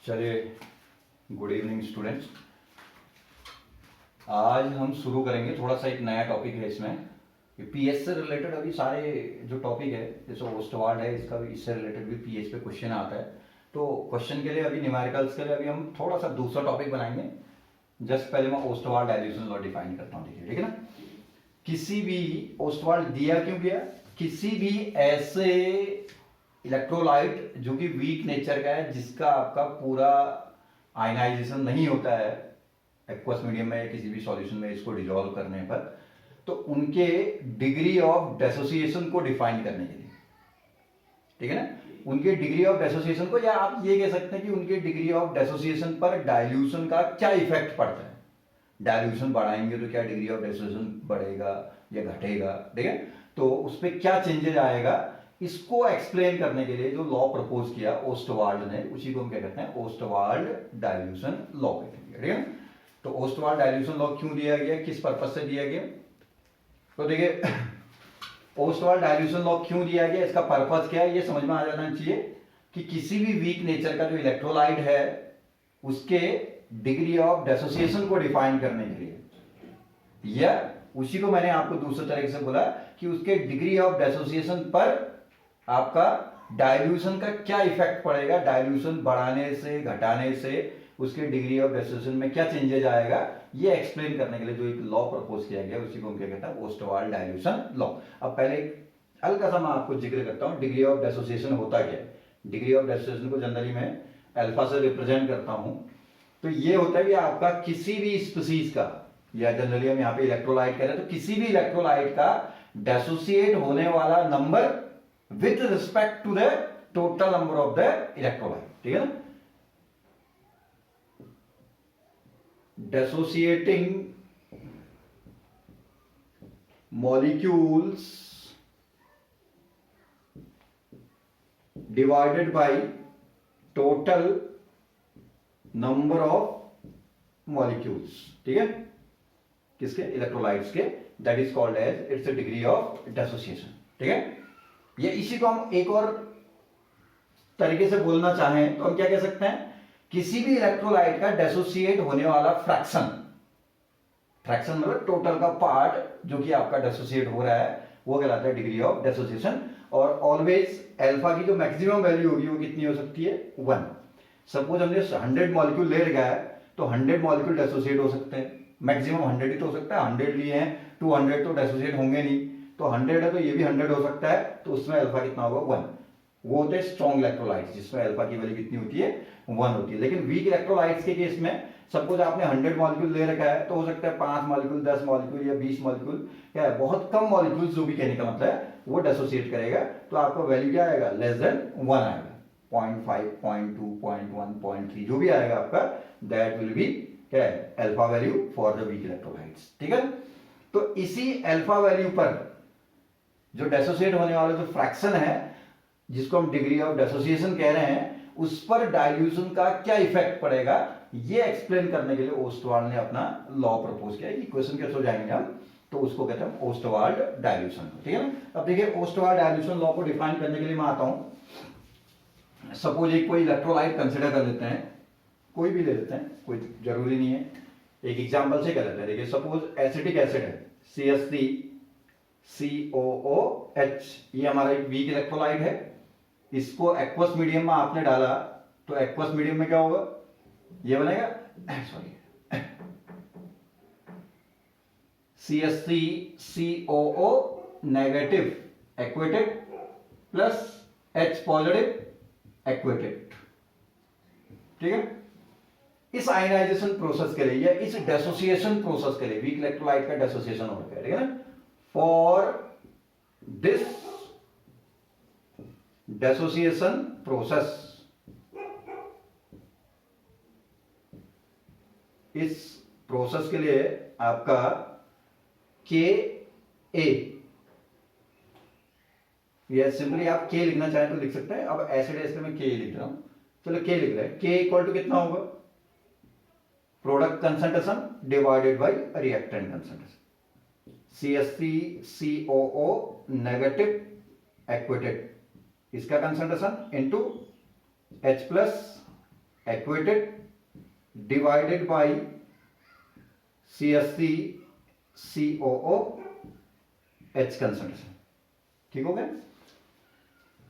चलिए, good evening students. आज हम शुरू करेंगे थोड़ा सा एक नया टॉपिक है इसमें। पीएच से रिलेटेड अभी सारे जो टॉपिक है, जैसे ओस्टवार्ड है, इसका भी इससे रिलेटेड भी पीएच पे क्वेश्चन आता है। तो क्वेश्चन के लिए अभी न्यूमेरिकल्स के लिए अभी हम थोड़ा सा दूसरा टॉपिक बनाएंगे। जस्ट पहले मैं ओस्टवार्ड डाइल्यूशन लॉ डिफाइन करता हूँ, देखिए, ठीक है ना। किसी भी ओस्टवार्ड दिया क्यों गया, किसी भी ऐसे इलेक्ट्रोलाइट जो कि वीक नेचर का है, जिसका आपका पूरा आयनाइजेशन नहीं होता है एक्वस मीडियम में या किसी भी सॉल्यूशन में इसको डिजोल्व करने पर, तो उनके डिग्री ऑफ डेसोसिएशन को डिफाइन करने के लिए, ठीक है ना, उनके डिग्री ऑफ डेसोसिएशन को, या आप ये कह सकते हैं कि उनके डिग्री ऑफ डेसोसिएशन पर डाइल्यूशन का क्या इफेक्ट पड़ता है। डाइल्यूशन बढ़ाएंगे तो क्या डिग्री ऑफ डेसोसिएशन बढ़ेगा या घटेगा, ठीक है, तो उस पर क्या चेंजेस आएगा, इसको एक्सप्लेन करने के लिए जो लॉ प्रपोज किया ओस्टवार्ड ने, उसी को हम क्या कहते हैं, ओस्टवार्ड डाइल्यूशन लॉ कहते हैं, ठीक है ना। तो ओस्टवार्ड डाइल्यूशन लॉ क्यों दिया गया, किस पर्पज से दिया गया, तो देखिए ओस्टवार्ड डाइल्यूशन लॉ क्यों दिया गया, इसका पर्पज क्या है, ये समझ में आ जाना चाहिए कि किसी भी वीक नेचर का जो इलेक्ट्रोलाइट है उसके डिग्री ऑफ डेसोसिएशन को डिफाइन करने के लिए, या उसी को मैंने आपको दूसरे तरीके से बोला कि उसके डिग्री ऑफ डेसोसिएशन पर आपका डाइल्यूशन का क्या इफेक्ट पड़ेगा, डाइल्यूशन बढ़ाने से घटाने से उसके डिग्री ऑफ डेसोसिएशन में क्या चेंजेस आएगा, ये एक्सप्लेन करने के लिए जो एक लॉ प्रपोज किया गया उसी को हम क्या कहते हैं, ओस्टवार्ड डाइल्यूशन लॉ। अब पहले हल्का सा मैं आपको जिक्र करता हूं, डिग्री ऑफ डेसोसिएशन होता क्या है। डिग्री ऑफ डेसोसिएशन को जनरली मैं अल्फा से रिप्रेजेंट करता हूं। तो ये होता है कि आपका किसी भी स्पीसीज का, या जनरली हम यहाँ पे इलेक्ट्रोलाइट कह रहे हैं, तो किसी भी इलेक्ट्रोलाइट का डेसोसिएट होने वाला number with respect to the total number of the electrolyte, ठीक है ना। Dissociating molecules divided by total number of molecules, ठीक है, किसके, इलेक्ट्रोलाइट्स के, that is called as it's a degree of dissociation, ठीक है। ये इसी को हम एक और तरीके से बोलना चाहें तो हम क्या कह सकते हैं, किसी भी इलेक्ट्रोलाइट का डेसोसिएट होने वाला फ्रैक्शन, फ्रैक्शन मतलब टोटल का पार्ट जो कि आपका डेसोसिएट हो रहा है, वो कहलाता है डिग्री ऑफ डेसोसिएशन। और ऑलवेज अल्फा की जो मैक्सिमम वैल्यू होगी वो कितनी हो सकती है, 1। सपोज हमने 100 मॉलिक्यूल ले रखा है तो 100 मॉलिक्यूल डेसोसिएट हो सकते हैं, मैक्सिमम 100 ही तो हो सकता है। 100 लिए हैं, 200 तो डेसोसिएट होंगे नहीं, तो 100 है तो ये भी 100 हो सकता है, तो उसमें अल्फा कितना होगा, 1। वो होते हैं स्ट्रॉन्ग इलेक्ट्रोलाइट्स जिसमें अल्फा की वैल्यू कितनी होती है, 1 होती है। लेकिन वीक इलेक्ट्रोलाइट्स के केस में सपोज आपने 100 मॉलिक्यूल ले रखा है तो हो सकता है 5 मॉलिक्यूल, 10 मॉलिक्यूल या 20 मॉलिक्यूल, क्या है, बहुत कम मॉलिक्यूल्स जो भी कहने का मतलब है वो डेसोसिएट करेगा, तो आपका वैल्यू क्या आएगा, लेस देन 1 आएगा, 0.5, 0.2, 0.1, 0.3 जो भी आएगा आपका, दैट विल बी क्या है, alpha value for the weak electrolytes, ठीक है। तो इसी अल्फा वैल्यू पर जो डेसोसिएट होने वाला जो फ्रैक्शन है, जिसको हम डिग्री ऑफ डेसोसिएशन कह रहे हैं, उस पर डाइल्यूशन का क्या इफेक्ट पड़ेगा, ये एक्सप्लेन करने के लिए ओस्टवार्ड ने अपना लॉ प्रपोज किया। इक्वेशन कैसे हो जाएंगे हम, तो उसको कहते हैं ओस्टवार्ड डाइल्यूशन, ठीक है ना। अब देखिए ओस्टवार्ड डाइल्यूशन लॉ को डिफाइन करने के लिए मैं आता हूं। सपोज एक कोई इलेक्ट्रोलाइट कंसिडर कर लेते हैं, कोई भी ले लेते हैं, कोई जरूरी नहीं है, एक एग्जांपल से कर लेते हैं। देखिए सपोज एसिटिक एसिड है, CH3COOH, ये हमारा एक वीक इलेक्ट्रोलाइट है। इसको एक्वस मीडियम में आपने डाला तो एक्वस मीडियम में क्या होगा, ये बनेगा, sorry, CH3COO negative aquated plus H positive aquated, ठीक है। इस आयनाइजेशन प्रोसेस के लिए या इस डेसोसिएशन प्रोसेस के लिए, वीक इलेक्ट्रोलाइट का डेसोसिएशन हो रहा है, ठीक है ना, फॉर दिस डेसोसिएशन प्रोसेस, इस प्रोसेस के लिए आपका KA, या सिंपली आप K लिखना चाहें तो लिख सकते हैं। अब एसिड है इसलिए मैं K लिख रहा हूं, चलो K लिख रहे हैं। K इक्वल टू कितना होगा, product concentration divided by reactant concentration. CH3COO negative aquated, इसका concentration into H plus aquated divided by CH3 COO H concentration. ठीक हो गया,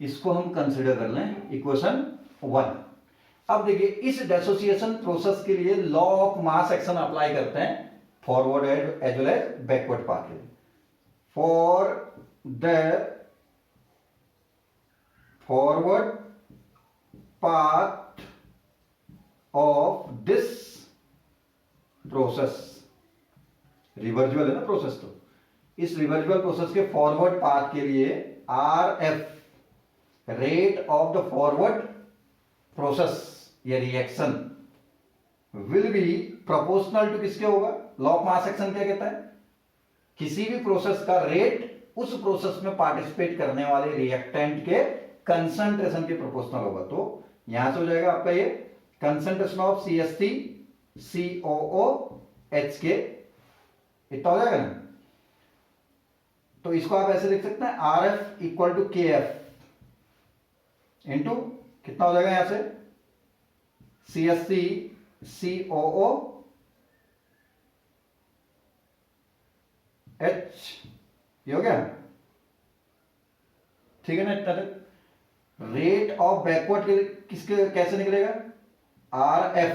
इसको हम कंसिडर कर लें इक्वेशन 1। अब देखिए इस डिसोसिएशन प्रोसेस के लिए law of mass action apply करते हैं forward as well as backward path के लिए। For the forward path of this process, reversible है ना प्रोसेस, तो इस रिवर्जुअल प्रोसेस के फॉरवर्ड पाथ के लिए RF rate of the forward process या reaction will be proportional to किसके होगा, लॉ ऑफ मास एक्शन क्या कहता है, किसी भी प्रोसेस का रेट उस प्रोसेस में पार्टिसिपेट करने वाले रिएक्टेंट के कंसंट्रेशन के प्रोपोर्शनल होगा। तो यहां से हो जाएगा आपका ये concentration of CH3 COO H के इतना हो जाएगा ना। तो इसको आप ऐसे लिख सकते हैं RF equal to KF into कितना हो जाएगा यहां से CH3 COO H, ये हो गया ठीक है ना। इतना रेट ऑफ बैकवर्ड के किसके कैसे निकलेगा, RB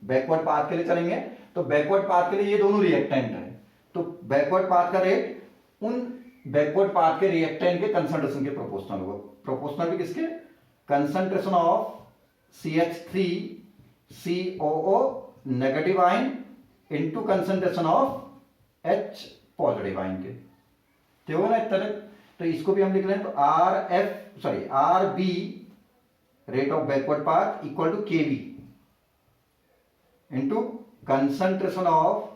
बैकवर्ड पाथ के लिए चलेंगे तो बैकवर्ड पाथ के लिए ये दोनों रिएक्टेंट है, तो बैकवर्ड पाथ का रेट उन बैकवर्ड पाथ के रिएक्टेंट के कंसंट्रेशन के प्रोपोर्शनल होगा। प्रोपोर्शनल भी किसके, concentration of CH3 COO negative ion into concentration of H positive ion के, ठीक होगा ना इस तरह। तो इसको भी हम लिख लें तो RB rate of backward path equal to KB into concentration of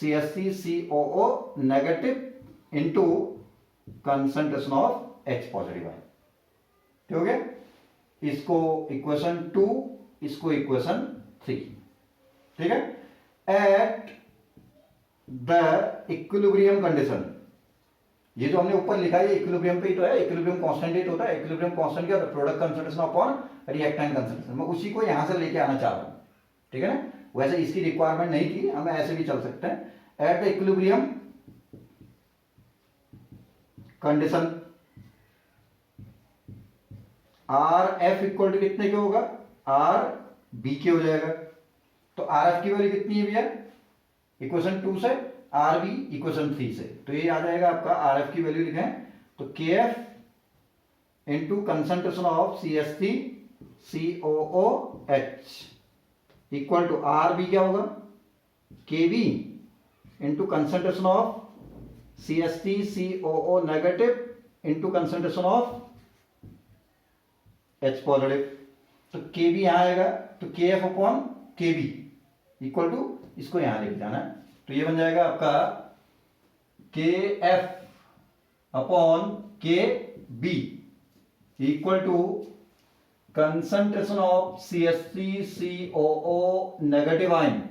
CH3 COO negative into concentration of H positive ion, ठीक हो गया। इसको इक्वेशन 2, इसको इक्वेशन 3, ठीक है। एट द इक्विलिब्रियम कंडीशन, ये जो हमने ऊपर लिखा है ये इक्विलिब्रियम पे ही तो है, इक्विलिब्रियम कांस्टेंट ही तो होता है। इक्विलिब्रियम कांस्टेंट क्या होता है, product concentration upon reactant concentration. मैं उसी को यहां से लेके आना चाह रहा हूं, ठीक है ना। वैसे इसकी रिक्वायरमेंट नहीं थी, हम ऐसे भी चल सकते हैं। At the equilibrium condition RF equal to कितने के होगा, RB के हो जाएगा। तो RF की वैल्यू कितनी है भैया, इक्वेशन 2 से, RB इक्वेशन 3 से। तो ये आ जाएगा आपका RF की वैल्यू लिखें तो KF into concentration of CH3 COO H equal to RB क्या होगा, KB into concentration of CH3 COO negative into concentration of H positive. तो KB यहां आएगा तो KF upon KB equal to, इसको यहां लेके जाना है तो ये बन जाएगा आपका KF upon KB equal to concentration of CH3 COO negative ion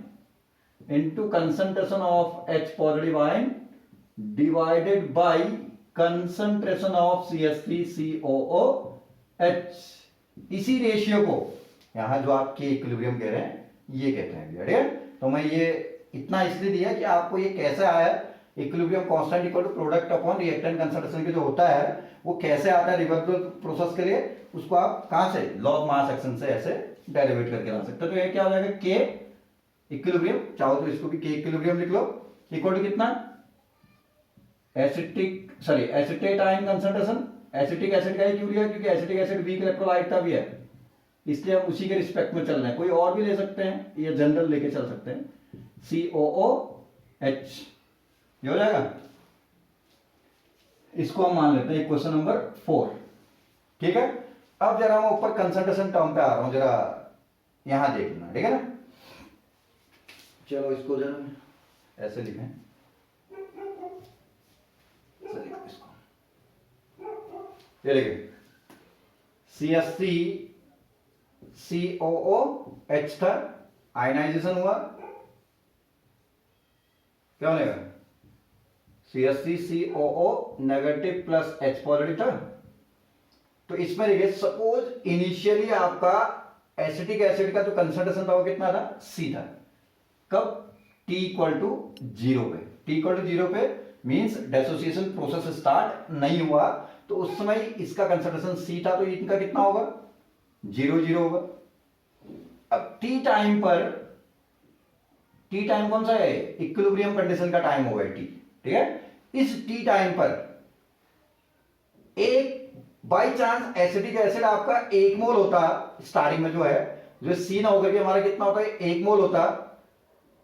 into concentration of H positive ion divided by concentration of CH3 COO H। इसी रेशियो को यहां जो आप के इक्विलिब्रियम कह रहे हैं ये कहते हैं, ठीक है। तो मैं ये इतना इसलिए दिया कि आपको ये कैसे आया, equilibrium constant equal to product upon reactant concentration के जो होता है वो कैसे आता है रिवर्सिबल प्रोसेस के लिए, उसको आप कहां से, लॉ ऑफ मास एक्शन से ऐसे डेरिवेट करके ला सकते हो। तो ये क्या हो जाएगा, के इक्विलिब्रियम, चाहो तो इसको भी के इक्विलिब्रियम लिख लो, इक्वल टू कितना, acetate ion concentration, acetic acid का ही क्यों लिया, क्योंकि एसिटिक एसिड वीक इलेक्ट्रोलाइट का भी है, इसलिए हम उसी के रिस्पेक्ट में चल रहे हैं। कोई और भी ले सकते हैं, ये जनरल लेके चल सकते हैं, COOH, ये हो जाएगा। इसको हम मान लेते हैं क्वेश्चन नंबर 4, ठीक है। अब जरा मैं ऊपर कंसंट्रेशन टर्म पे आ रहा हूं, जरा यहां देखना, ठीक है ना। चलो इसको जरा ऐसे लिखें, इसको ये देखिए CH3 COOH था, आयनाइजेशन हुआ, क्या बनेगा, CH3 COO negative plus H positive था, तो इसमें देखिए सपोज इनिशियली आपका एसिटिक एसिड का जो कंसंट्रेशन था वो कितना था, C था। कब? T इक्वल टू 0 पे। T इक्वल टू 0 पे मींस डेसोसिएशन प्रोसेस स्टार्ट नहीं हुआ, तो उस समय इसका कंसंट्रेशन C था, तो इनका कितना होगा, 0 होगा। अब T टाइम पर, T टाइम कौन सा है, इक्विलिब्रियम कंडीशन का टाइम होगा T, ठीक है। इस T टाइम पर एक बाई चांस एसिटिक एसिड आपका 1 मोल होता, स्टार्टिंग में जो है, जो C ना होकर के हमारा कितना होता है, 1 मोल होता,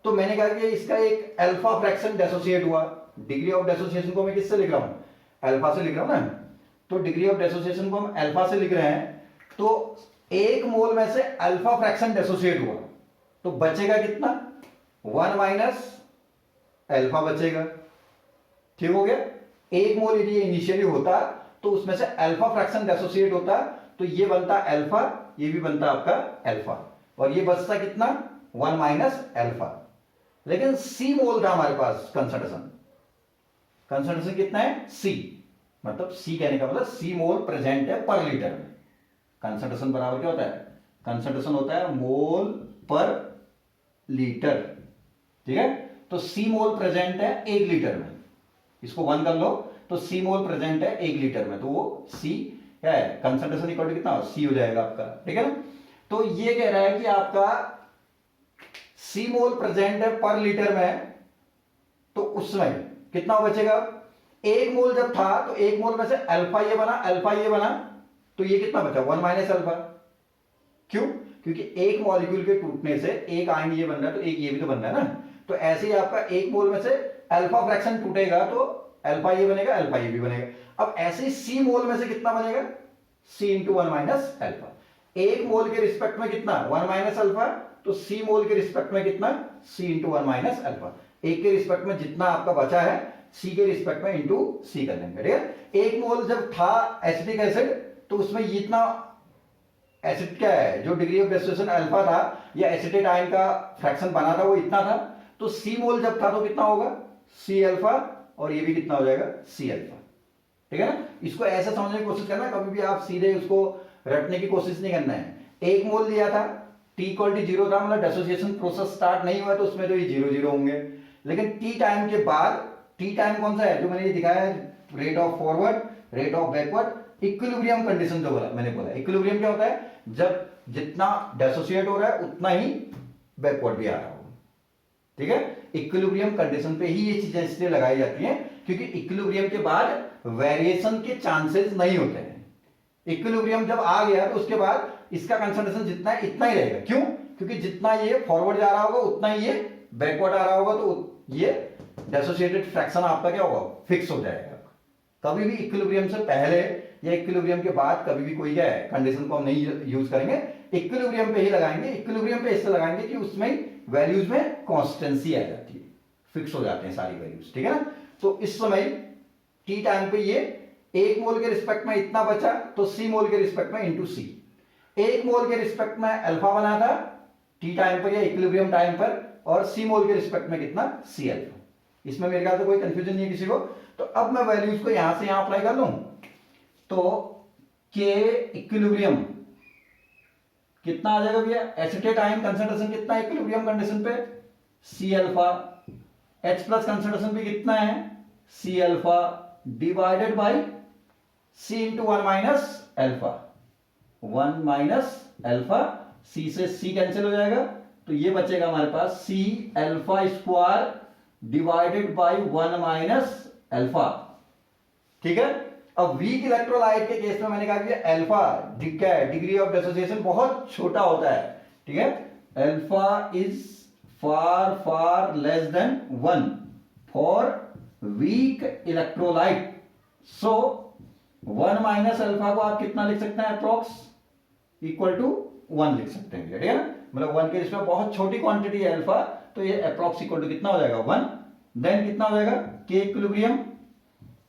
तो मैंने कहा कि इसका एक अल्फा फ्रैक्शन डेसोसिएट हुआ। डिग्री ऑफ डेसोसिएशन को मैं किससे लिख रहा हूं, अल्फा से लिख रहा हूं ना। तो डिग्री ऑफ डेसोसिएशन को हम अल्फा से लिख रहे हैं, तो 1 मोल में से अल्फा फ्रैक्शन डेसोसिएट हुआ, तो बचेगा कितना, 1 माइनस अल्फा बचेगा। ठीक हो गया। 1 मोल यदि इनिशियली होता तो उसमें से अल्फा फ्रैक्शन डेसोसिएट होता, तो ये बनता अल्फा, ये भी बनता आपका अल्फा, और ये बचता कितना, 1 माइनस अल्फा। लेकिन C मोल था हमारे पास कंसंट्रेशन, कंसंट्रेशन कितना है, C, मतलब C कहने का मतलब C मोल प्रेजेंट है पर लीटर में। कंसंट्रेशन बराबर क्या होता है, कंसंट्रेशन होता है मोल पर लीटर, ठीक है। तो C मोल प्रेजेंट है 1 लीटर में, इसको 1 कर लो, तो C मोल प्रेजेंट है 1 लीटर में, तो वो C क्या है, कंसंट्रेशन इक्वल टू कितना, C हो जाएगा आपका, ठीक है ना। तो ये कह रहा है कि आपका C मोल प्रेजेंट है पर लीटर में, तो उसमें कितना बचेगा, 1 मोल जब था तो 1 मोल में से अल्फा ये बना, अल्फा ये बना, तो ये कितना बचा, 1 माइनस अल्फा। क्यों? क्योंकि एक मॉलिक्यूल के टूटने से एक आयन ये बन रहा है, तो एक ये भी तो बन रहा है ना। तो ऐसे ही आपका 1 मोल में से अल्फा फ्रैक्शन टूटेगा, तो अल्फा ये बनेगा, अल्फा ये भी बनेगा। अब ऐसे ही C मोल में से कितना बनेगा, C इंटू 1 माइनस अल्फा। 1 मोल के रिस्पेक्ट में कितना, 1 माइनस अल्फा, तो C मोल के रिस्पेक्ट में कितना, C इंटू 1 माइनस अल्फा। एक के रिस्पेक्ट में जितना आपका बचा है, C के रिस्पेक्ट में इंटू C कर लेंगे, ठीक है। 1 मोल जब था एसिटिक एसिड, तो उसमें इतना एसिड क्या है, जो डिग्री ऑफ डेसोसिएशन अल्फा था या एसिटेट आयन का फ्रैक्शन बना था, वो इतना था। तो C मोल जब था तो कितना होगा, C अल्फा, और ये भी कितना हो जाएगा, C अल्फा, ठीक है ना। इसको ऐसा समझने की कोशिश करना, कभी भी आप सीधे उसको रटने की कोशिश नहीं करना है। 1 मोल लिया था, T इक्वल टू 0 था, मतलब डेसोसिएशन प्रोसेस स्टार्ट नहीं हुआ, तो उसमें तो ये 0 होंगे। लेकिन T टाइम के बाद, T टाइम कौन सा है, जो मैंने ये दिखाया है, rate of forward, rate of backward, equilibrium condition जो बोला मैंने, बोला इक्विलिब्रियम क्या होता है, जब जितना डेसोसिएट हो रहा है उतना ही बैकवर्ड भी आ रहा होगा, ठीक है। इक्विलिब्रियम कंडीशन पे ही ये चीजें इसलिए लगाई जाती हैं, क्योंकि इक्विलिब्रियम के बाद वेरिएशन के चांसेस नहीं होते हैं। इक्विलिब्रियम जब आ गया तो उसके बाद इसका कंसंट्रेशन जितना है इतना ही रहेगा। क्यों? क्योंकि जितना ये फॉरवर्ड जा रहा होगा उतना ही ये बैकवर्ड आ रहा होगा, तो ये डेसोसिएटेड फ्रैक्शन आपका क्या होगा, फिक्स हो जाएगा। कभी भी इक्विलिब्रियम से पहले या इक्विलिब्रियम के बाद कभी भी कोई क्या है, कंडीशन को हम नहीं यूज करेंगे, इक्विलिब्रियम पे ही लगाएंगे। इक्विलिब्रियम पे इससे लगाएंगे कि उसमें वैल्यूज में कांस्टेंसी आ जाती है, फिक्स हो जाते हैं सारी वैल्यूज, ठीक है ना। तो इस समय T टाइम पे ये 1 मोल के रिस्पेक्ट में इतना बचा, तो C मोल के रिस्पेक्ट में इंटू C। 1 मोल के रिस्पेक्ट में अल्फा बना था T टाइम पर या इक्विलिब्रियम टाइम पर, और C मोल के रिस्पेक्ट में कितना, C अल्फा। इसमें मेरे ख्याल से कोई कंफ्यूजन नहीं है किसी को। तो अब मैं वैल्यूज को यहां से यहां अप्लाई कर लूं, तो K इक्विलिब्रियम कितना आ जाएगा भैया, एसिटेट आयन कंसंट्रेशन कितना है इक्विलिब्रियम कंडीशन पे, C alpha. H plus concentration भी कितना है, C alpha, divided by C into 1 minus alpha. 1 minus alpha, C से C कैंसिल हो जाएगा, तो ये बचेगा हमारे पास C alpha square divided by 1 minus alpha, ठीक है। अब वीक इलेक्ट्रोलाइट के केस में मैंने कहा कि अल्फा क्या है, डिग्री ऑफ डिसोसिएशन बहुत छोटा होता है, ठीक है। Alpha is far far less than 1 for weak electrolyte. So 1 minus alpha को आप कितना लिख सकते हैं, अप्रोक्स इक्वल टू 1 लिख सकते हैं, ठीक है ना। मतलब 1 के इसमें बहुत छोटी क्वांटिटी है अल्फा, तो ये अप्रोक्स इक्वल टू कितना हो जाएगा, 1। देन कितना हो जाएगा, K equilibrium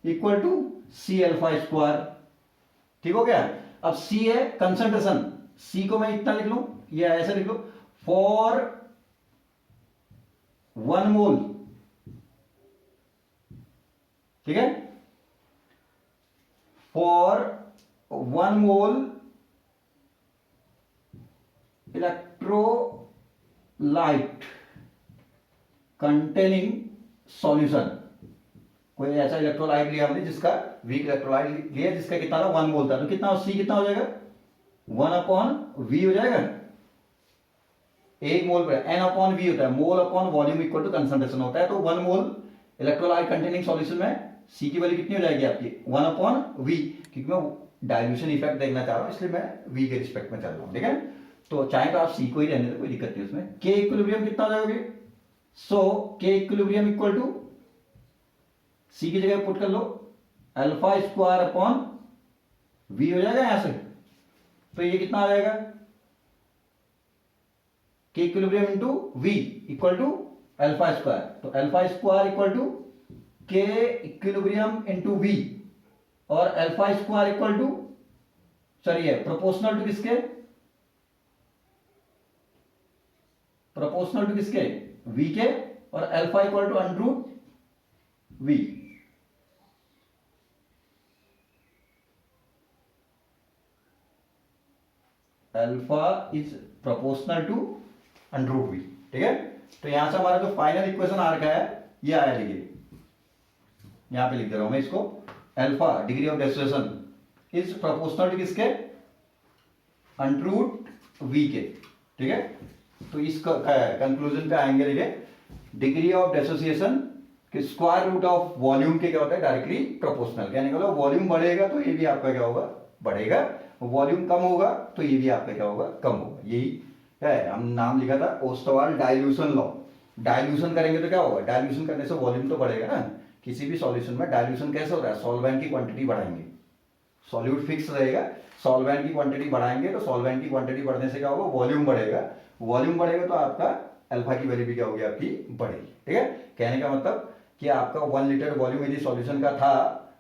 equal to C alpha square, ठीक हो गया। अब C है कंसंट्रेशन, C को मैं इतना लिख लूं या ऐसे लिख लूं, फॉर 1 मोल, ठीक है, for 1 mole electrolyte containing solution, कोई ऐसा इलेक्ट्रोलाइट लिया हमने जिसका वीक इलेक्ट्रोलाइट लिया जिसका कितना था 1 मोल था, तो कितना सी कितना हो जाएगा 1/v हो जाएगा, 1 मोल पर n अपॉन वी होता है, mole upon volume equal to concentration होता है, तो 1 मोल इलेक्ट्रोलाइट कंटेनिंग सॉल्यूशन में सी की वैल्यू कितनी हो जाएगी आपकी 1/v, क्योंकि मैं डाइल्यूशन इफेक्ट देखना चाह रहा हूं इसलिए मैं v के रिस्पेक्ट में चल रहा हूं, ठीक है। तो चाहे तो आप सी को ही रहने दो, कोई दिक्कत नहीं उसमें। k इक्विलिब्रियम कितना हो जाएगा, सो k इक्विलिब्रियम इक्वल टू सी की जगह पुट कर लो अल्फा स्क्वायर अपॉन वी हो जाएगा यहां से, तो ये कितना आ जाएगा k equilibrium into V equal to alpha square, तो alpha square equal to k equilibrium into V, और alpha square equal to sorry है प्रोपोर्शनल टू किसके, प्रोपोर्शनल टू किसके v के, और alpha equal to under root v, alpha is proportional to under root V, ठीक है। तो यहां से हमारा जो फाइनल इक्वेशन आ रखा है ये आया, देखिए यहां पे लिख दे रहा हूं मैं इसको, alpha degree of distribution is proportional to किसके अंडर रूट वी के, ठीक है। तो इस कंक्लूजन पे आएंगे, देखिए डिग्री ऑफ डिसोसिएशन कि स्क्वायर रूट ऑफ वॉल्यूम के क्या होता है डायरेक्टली प्रोपोर्शनल, कहने का मतलब वॉल्यूम बढ़ेगा तो ये भी आपका क्या होगा बढ़ेगा, वॉल्यूम कम होगा तो ये भी आपका क्या होगा कम होगा, यही है। हम नाम लिखा था ओस्टवाल डाइल्यूशन लॉ, डाइल्यूशन करेंगे तो क्या होगा, डाइल्यूशन करने से वॉल्यूम तो बढ़ेगा ना, किसी भी सॉल्यूशन में डाइल्यूशन कैसे होता है, सॉल्वेंट की क्वांटिटी बढ़ाएंगे, सॉल्यूट फिक्स रहेगा, सॉल्वेंट की क्वांटिटी बढ़ाएंगे तो सॉल्वेंट की क्वांटिटी बढ़ने से क्या होगा वॉल्यूम बढ़ेगा, वॉल्यूम बढ़ेगा तो आपका अल्फा की वैल्यू भी क्या होगी आपकी बढ़ेगी, ठीक है। कहने का मतलब कि आपका 1 लीटर वॉल्यूम यदि सॉल्यूशन का था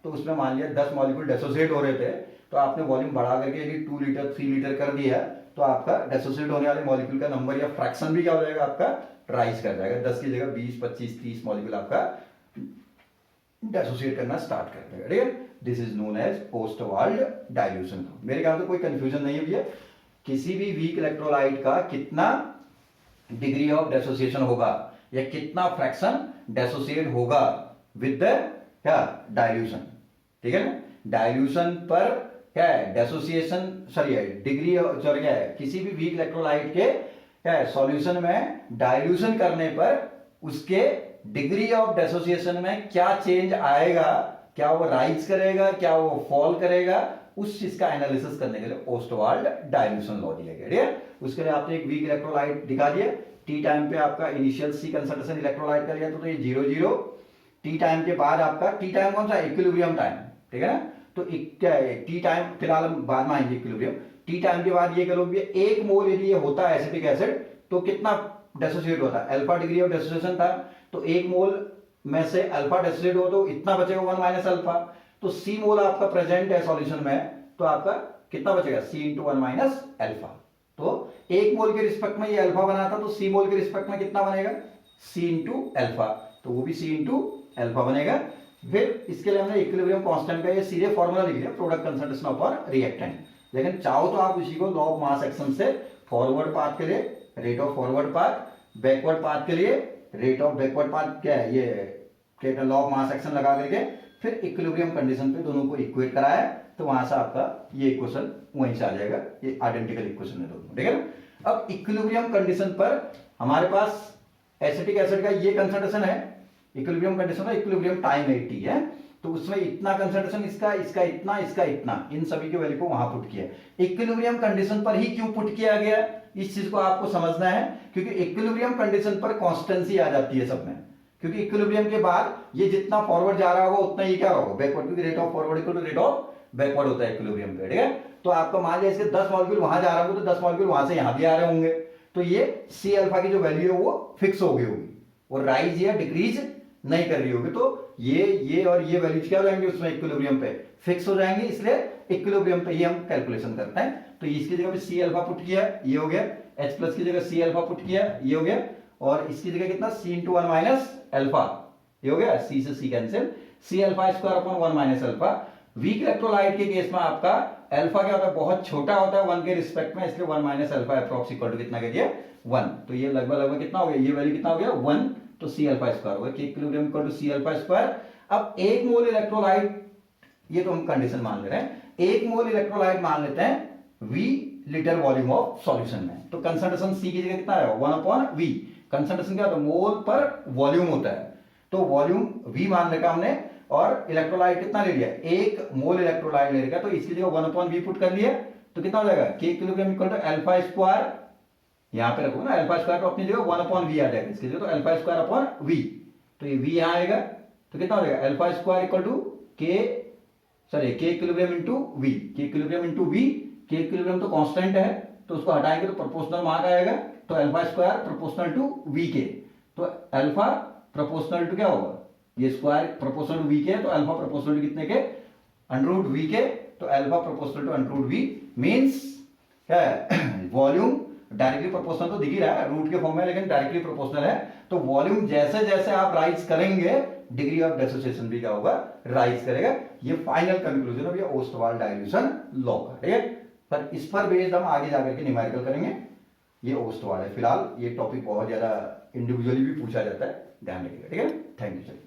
तो उसमें मान लिया 10 मॉलिक्यूल डिसोसिएट हो रहे थे, तो आपने वॉल्यूम बढ़ा करके यदि 2 लीटर 3 लीटर कर दिया तो आपका डिसोसिएट होने वाले मॉलिक्यूल का नंबर या फ्रैक्शन भी क्या हो जाएगा आपका राइज कर जाएगा, 10 की जगह 20 25 30 मॉलिक्यूल आपका डिसोसिएट करना स्टार्ट कर देगा, ठीक है। This is known as Ostwald dilution. मेरे ख्याल से कोई कंफ्यूजन नहीं है भैया, किसी भी वीक इलेक्ट्रोलाइट का कितना डिग्री ऑफ डिसोसिएशन होगा या कितना फ्रैक्शन डिसोसिएट होगा विद द क्या डाइल्यूशन, ठीक है ना। डाइल्यूशन पर क्या है डिसोसिएशन सॉरी है डिग्री सॉरी क्या है किसी भी वीक इलेक्ट्रोलाइट के क्या है सॉल्यूशन में डाइल्यूशन करने पर उसके डिग्री ऑफ डिसोसिएशन में क्या चेंज आएगा, क्या वो राइज करेगा क्या वो फॉल करेगा, उस चीज का एनालिसिस करने के लिए ओस्टवाल्ड डाइल्यूशन लॉ दिया गया, ठीक है। उसके लिए आपने एक वीक इलेक्ट्रोलाइट दिखा दिया, टी टाइम पे आपका इनिशियल सी कंसंट्रेशन इलेक्ट्रोलाइट का लिया तो ये 0 0, टी टाइम के बाद आपका टी टाइम कौन सा इक्विलिब्रियम टाइम, ठीक है ना। तो क्या है टी टाइम फिलहाल हम बाद में आएंगे इक्विलिब्रियम, टी टाइम के बाद ये करो 1 मोल यदि ये होता है एसिटिक एसिड तो कितना डिसोसिएट होता है, अल्फा डिग्री ऑफ डिसोसिएशन था तो 1 मोल में से अल्फा डिसोसिएट हो तो इतना बचेगा 1 माइनस अल्फा, तो सी मोल आपका प्रेजेंट है सॉल्यूशन में तो आपका कितना बचेगा सी इंटू 1 माइनस अल्फा, तो 1 मोल के रिस्पेक्ट में ये अल्फा बना था तो सी मोल के रिस्पेक्ट में कितना बनेगा सी इंटू अल्फा, तो वो भी सी इंटू अल्फा बनेगा। फिर इसके लिए हमने इक्विलिब्रियम कांस्टेंट का ये सीधे फॉर्मूला लिख लिया प्रोडक्ट कंसंट्रेशन अपॉन रिएक्टेंट, लेकिन चाहो तो आप इसी को लॉ ऑफ मास एक्शन से फॉरवर्ड पाथ के लिए rate of forward path, backward path के लिए रेट ऑफ बैकवर्ड पाथ क्या है ये लॉ ऑफ मास एक्शन लगा करके फिर इक्विलिब्रियम कंडीशन पे दोनों को इक्वेट कराया तो वहां से आपका ये इक्वेशन वहीं से आ जाएगा, ये आइडेंटिकल इक्वेशन है दोनों, ठीक है ना। अब इक्विलिब्रियम कंडीशन पर हमारे पास एसिटिक एसिड का ये कंसंट्रेशन है, इक्विलिब्रियम कंडीशन में इक्विलिब्रियम टाइम 80 है तो उसमें इतना कंसंट्रेशन इसका इसका इतना इसका इतना इन सभी के वैल्यू को वहां पुट किया। इक्विलिब्रियम कंडीशन पर ही क्यों पुट किया गया इस चीज को आपको समझना है, क्योंकि इक्विलिब्रियम कंडीशन पर कांस्टेंसी आ जाती है सब में, क्योंकि इक्विलिब्रियम के बाद ये जितना फॉरवर्ड जा रहा होगा उतना ही क्या होगा बैकवर्ड, क्योंकि rate of forward equal to rate of backward होता है इक्विलिब्रियम पे, ठीक है। तो आपका मान लिया इसके 10 मॉलिक्यूल वहां जा रहा होगा तो 10 मॉलिक्यूल वहां से यहां भी आ रहे होंगे, तो ये सी अल्फा की जो वैल्यू है वो फिक्स हो गई होगी और राइज या डिक्रीज नहीं कर रही होगी, तो ये और ये वैल्यूज क्या हो जाएंगे उसमें इक्विलिब्रियम पे फिक्स हो जाएंगे, इसलिए इक्विलिब्रियम पे ही हम कैलकुलेशन करते हैं। तो इसकी जगह पे सी अल्फा पुट किया ये हो गया, H प्लस की जगह सी अल्फा पुट किया ये हो गया, और इसकी जगह कितना सी इंटू 1 माइनस अल्फा ये हो गया, सी से C cancel, C alpha square upon 1 minus alpha, weak electrolyte के केस में आपका अल्फा क्या होता है, बहुत छोटा होता है 1 के रिस्पेक्ट में, इसलिए 1 minus alpha approx equal to कितना कर दिया 1। तो ये लगभग कितना हो गया, ये वैल्यू कितना हो गया 1, तो सी अल्फा स्क्वायर हो गया, K equilibrium equal to C alpha square. अब 1 मोल इलेक्ट्रोलाइट, ये तो हम कंडीशन मान ले रहे हैं, 1 मोल इलेक्ट्रोलाइट मान लेते हैं V litre volume of solution में, तो कंसंट्रेशन C की जगह कितना है 1/V। कंसंट्रेशन क्या होता है, मोल पर वॉल्यूम होता है, तो वॉल्यूम V मान रखा हमने, और इलेक्ट्रोलाइट कितना ले लिया 1 मोल इलेक्ट्रोलाइट ले रखा, तो इसकी जगह 1/V पुट कर लिया, तो कितना हो जाएगा K equilibrium equal to alpha square, यहां पे रखोगे ना अल्फा स्क्वायर, तो अपनी जगह 1/V आ जाएगा, इसकी जगह तो अल्फा स्क्वायर अपॉन V, तो ये V यहां आएगा, तो कितना हो जाएगा अल्फा स्क्वायर इक्वल टू के इक्विलिब्रियम इनटू V, के इक्विलिब्रियम इनटू V, के इक्विलिब्रियम तो कांस्टेंट है, तो उसको हटाएंगे तो प्रोपोर्शनल वहां का आएगा, तो alpha square proportional to V के, तो अल्फा प्रोपोर्शनल टू क्या होगा, ये स्क्वायर प्रोपोर्शनल टू V के, तो अल्फा प्रोपोर्शनल टू कितने के अंडर V के, तो alpha proportional to under V means क्या है वॉल्यूम डायरेक्टली प्रोपोर्शनल तो दिख ही रहा है रूट के फॉर्म में, लेकिन डायरेक्टली प्रोपोर्शनल है, तो वॉल्यूम जैसे जैसे आप राइज करेंगे डिग्री ऑफ डिसोसिएशन भी क्या होगा राइज करेगा। ये फाइनल कंक्लूजन ऑफ ये ओस्टवाल डाइल्यूशन लॉ का, ठीक है, पर इस पर बेस्ड हम आगे जाकर के न्यूमेरिकल करेंगे, ये ओस्टवाल है। फिलहाल ये टॉपिक बहुत ज्यादा इंडिविजुअली भी पूछा जाता है, ध्यान रखिएगा, ठीक है। Thank you sir.